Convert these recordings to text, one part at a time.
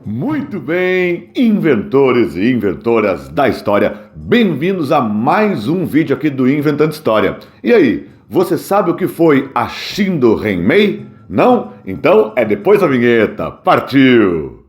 Muito bem, inventores e inventoras da história, bem-vindos a mais um vídeo aqui do Inventando História. E aí, você sabe o que foi a Shindo Renmei? Não? Então é depois da vinheta. Partiu!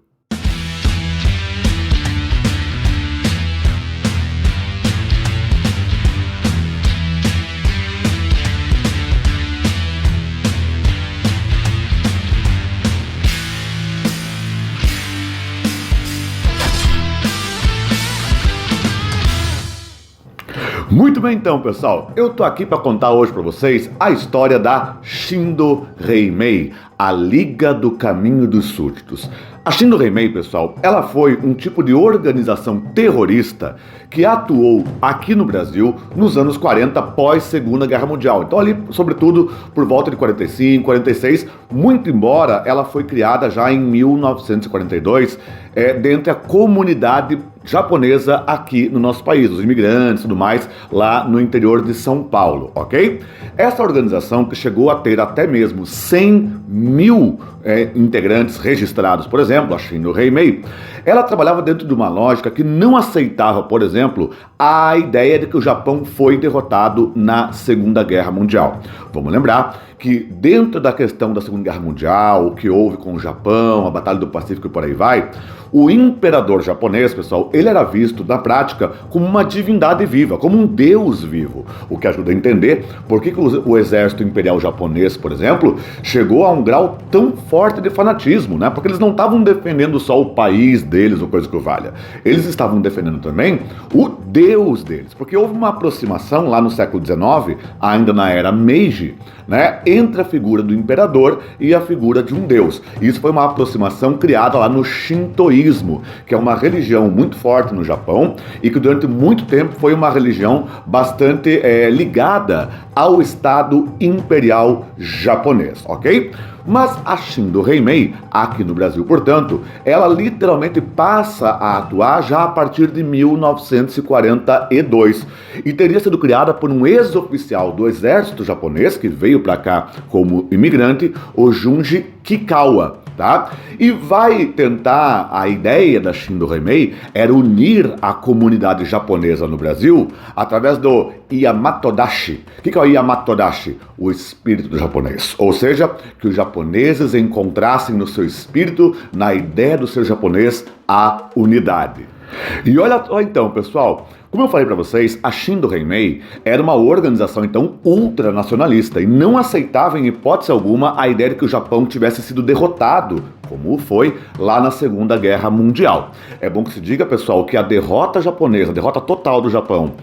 Muito bem então, pessoal, eu tô aqui para contar hoje para vocês a história da Shindo Renmei, a Liga do Caminho dos Súditos. A Shindo Renmei, pessoal, ela foi um tipo de organização terrorista que atuou aqui no Brasil nos anos 40 pós Segunda Guerra Mundial. Então ali, sobretudo, por volta de 45, 46, muito embora ela foi criada já em 1942, dentro da comunidade japonesa aqui no nosso país, os imigrantes e tudo mais, lá no interior de São Paulo, ok? Essa organização, que chegou a ter até mesmo 100 mil integrantes registrados, por exemplo, a Shindo Renmei, ela trabalhava dentro de uma lógica que não aceitava, por exemplo, a ideia de que o Japão foi derrotado na Segunda Guerra Mundial. Vamos lembrar que dentro da questão da Segunda Guerra Mundial, o que houve com o Japão, a Batalha do Pacífico e por aí vai, o imperador japonês, pessoal, ele era visto na prática como uma divindade viva, como um deus vivo, o que ajuda a entender por que o exército imperial japonês, por exemplo, chegou a um grau tão forte de fanatismo, né? Porque eles não estavam defendendo só o país deles ou coisa que o valha, eles estavam defendendo também o deus deles, porque houve uma aproximação lá no século XIX, ainda na era Meiji, né, entre a figura do imperador e a figura de um deus. Isso foi uma aproximação criada lá no Shintoísmo, que é uma religião muito forte no Japão e que durante muito tempo foi uma religião bastante ligada ao Estado Imperial Japonês, ok? Mas a Shindo Renmei, aqui no Brasil, portanto, ela literalmente passa a atuar já a partir de 1942 e teria sido criada por um ex-oficial do exército japonês que veio para cá como imigrante, o Junji Kikawa. Tá? E vai tentar, a ideia da Shindo Renmei era unir a comunidade japonesa no Brasil através do Yamatodashi. O que é o Yamatodashi? O espírito do japonês. Ou seja, que os japoneses encontrassem no seu espírito, na ideia do ser japonês, a unidade. E olha então, pessoal, como eu falei para vocês, a Shindo Renmei era uma organização então ultranacionalista e não aceitava em hipótese alguma a ideia de que o Japão tivesse sido derrotado, como foi lá na Segunda Guerra Mundial. É bom que se diga, pessoal, que a derrota japonesa, a derrota total do Japão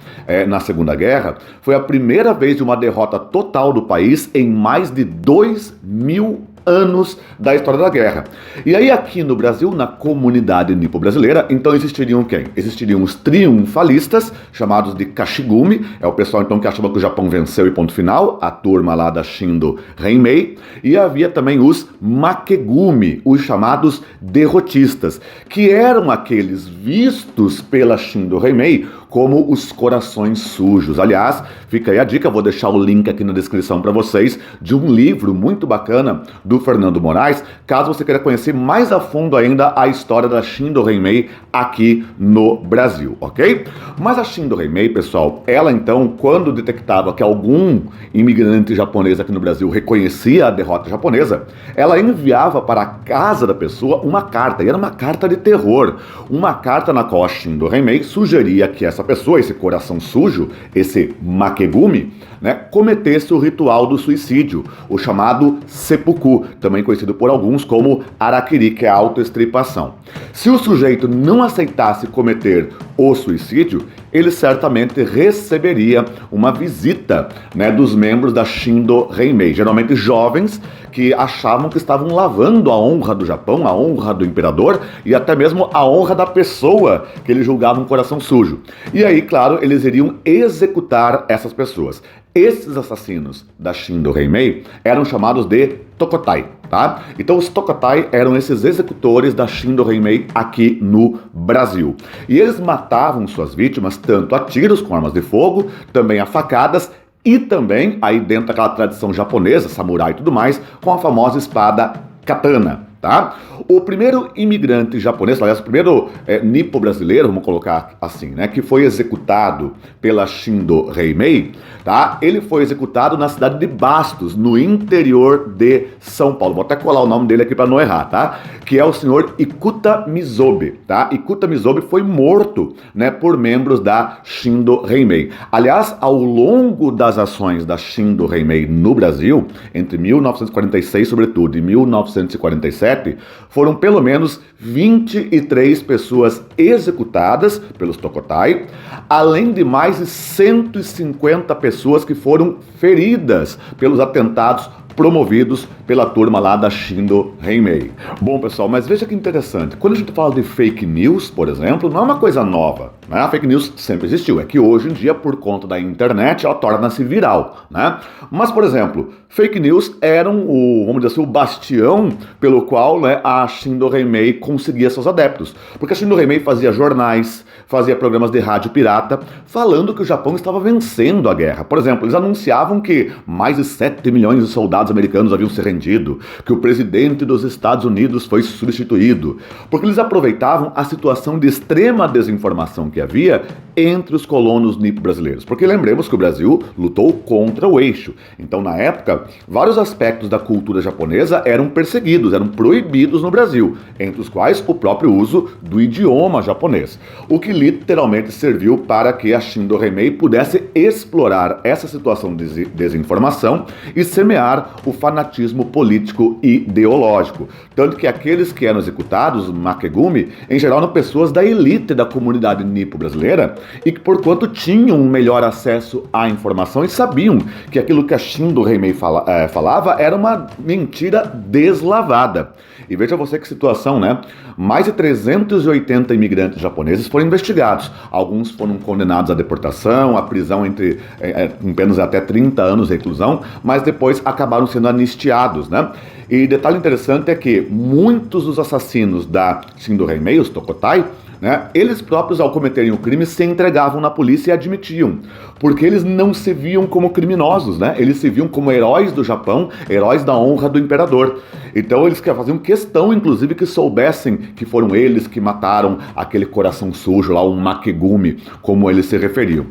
na Segunda Guerra, foi a primeira vez de uma derrota total do país em mais de 2000 anos da história da guerra. E aí aqui no Brasil, na comunidade nipo-brasileira, então existiriam quem? Existiriam os triunfalistas, chamados de Kashigumi, é o pessoal então que achava que o Japão venceu e ponto final, a turma lá da Shindo Renmei, e havia também os Makegumi, os chamados derrotistas, que eram aqueles vistos pela Shindo Renmei como os corações sujos. Aliás, fica aí a dica, vou deixar o link aqui na descrição para vocês, de um livro muito bacana do Fernando Moraes, caso você queira conhecer mais a fundo ainda a história da Shindo Renmei aqui no Brasil, ok? Mas a Shindo Renmei, pessoal, ela então, quando detectava que algum imigrante japonês aqui no Brasil reconhecia a derrota japonesa, ela enviava para a casa da pessoa uma carta, e era uma carta de terror, uma carta na qual a Shindo Renmei sugeria que essa pessoa, esse coração sujo, esse Makegumi, né, cometesse o ritual do suicídio, o chamado seppuku, também conhecido por alguns como harakiri, que é a autoextirpação. Se o sujeito não aceitasse cometer o suicídio, ele certamente receberia uma visita, né, dos membros da Shindo Renmei, geralmente jovens que achavam que estavam lavando a honra do Japão, a honra do imperador e até mesmo a honra da pessoa que eles julgavam um coração sujo. E aí, claro, eles iriam executar essas pessoas. Esses assassinos da Shindo Renmei eram chamados de Tokotai, tá? Então os Tokotai eram esses executores da Shindo Renmei aqui no Brasil. E eles matavam suas vítimas tanto a tiros com armas de fogo, também a facadas e também, aí dentro daquela tradição japonesa, samurai e tudo mais, com a famosa espada katana. tá? O primeiro imigrante japonês, aliás, o primeiro nipo-brasileiro, vamos colocar assim, né, que foi executado pela Shindo Heimei, tá? Ele foi executado na cidade de Bastos, no interior de São Paulo. Vou até colar o nome dele aqui para não errar, tá? Que é o senhor Ikuta Mizobe, tá? Ikuta Mizobe foi morto, né, por membros da Shindo Heimei. Aliás, ao longo das ações da Shindo Heimei no Brasil, entre 1946, sobretudo, e 1947, foram pelo menos 23 pessoas executadas pelos Tokotai, além de mais de 150 pessoas que foram feridas pelos atentados promovidos pela turma lá da Shindo Heimei. Bom, pessoal, mas veja que interessante. Quando a gente fala de fake news, por exemplo, não é uma coisa nova, né? A fake news sempre existiu. É que hoje em dia, por conta da internet, ela torna-se viral, né? Mas, por exemplo, fake news eram vamos dizer assim, o bastião pelo qual, né, a Shindo Heimei conseguia seus adeptos. Porque a Shindo Heimei fazia jornais, fazia programas de rádio pirata, falando que o Japão estava vencendo a guerra. Por exemplo, eles anunciavam que mais de 7 milhões de soldados americanos haviam se rendido, que o presidente dos Estados Unidos foi substituído, porque eles aproveitavam a situação de extrema desinformação que havia entre os colonos nipo-brasileiros. Porque lembremos que o Brasil lutou contra o eixo. Então, na época, vários aspectos da cultura japonesa eram perseguidos, eram proibidos no Brasil, entre os quais o próprio uso do idioma japonês, o que literalmente serviu para que a Shindo Heimei pudesse explorar essa situação de desinformação e semear o fanatismo político e ideológico. Tanto que aqueles que eram executados, Makegumi, em geral eram pessoas da elite da comunidade nipo-brasileira e que, porquanto, tinham um melhor acesso à informação e sabiam que aquilo que a Shindo Heimei falava era uma mentira deslavada. E veja você que situação, né? Mais de 380 imigrantes japoneses foram investigados. Alguns foram condenados à deportação, à prisão em penas até 30 anos de reclusão, mas depois acabaram sendo anistiados, né? E detalhe interessante é que muitos dos assassinos da Shindo Heimei, os Tokotai, né, eles próprios, ao cometerem o crime, se entregavam na polícia e admitiam, porque eles não se viam como criminosos, né? Eles se viam como heróis do Japão, heróis da honra do imperador. Então eles faziam questão, inclusive, que soubessem que foram eles que mataram aquele coração sujo lá, um Makegumi, como eles se referiam.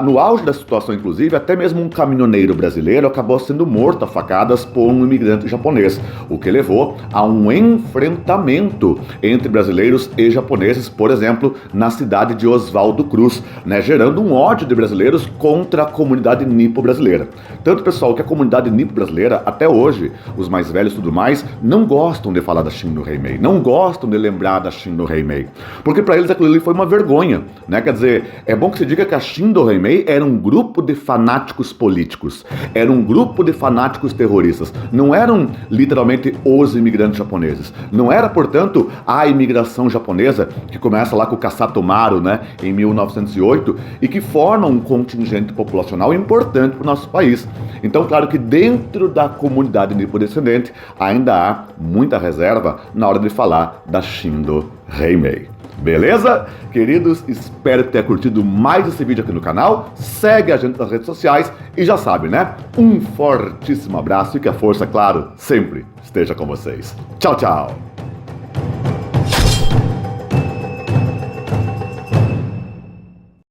No auge da situação, inclusive, até mesmo um caminhoneiro brasileiro acabou sendo morto a facadas por um imigrante japonês, o que levou a um enfrentamento entre brasileiros e japoneses, por exemplo, na cidade de Oswaldo Cruz, né, gerando um ódio de brasileiros contra a comunidade nipo-brasileira. Tanto, pessoal, que a comunidade nipo-brasileira, até hoje, os mais velhos e tudo mais, não gostam de falar da Shindo Heimei, não gostam de lembrar da Shindo Heimei, porque para eles aquilo ali foi uma vergonha, né? Quer dizer, é bom que se diga que a Shindo Heimei era um grupo de fanáticos políticos, era um grupo de fanáticos terroristas, não eram literalmente os imigrantes japoneses, não era, portanto, a imigração japonesa que começa lá com o Kasatomaru, né, em 1908, e que forma um contingente populacional importante para o nosso país. Então, claro que dentro da comunidade nipo-descendente ainda há muita reserva na hora de falar da Shindo Heimei. Beleza? Queridos, espero que tenha curtido mais esse vídeo aqui no canal. Segue a gente nas redes sociais e já sabe, né? Um fortíssimo abraço e que a força, claro, sempre esteja com vocês. Tchau, tchau!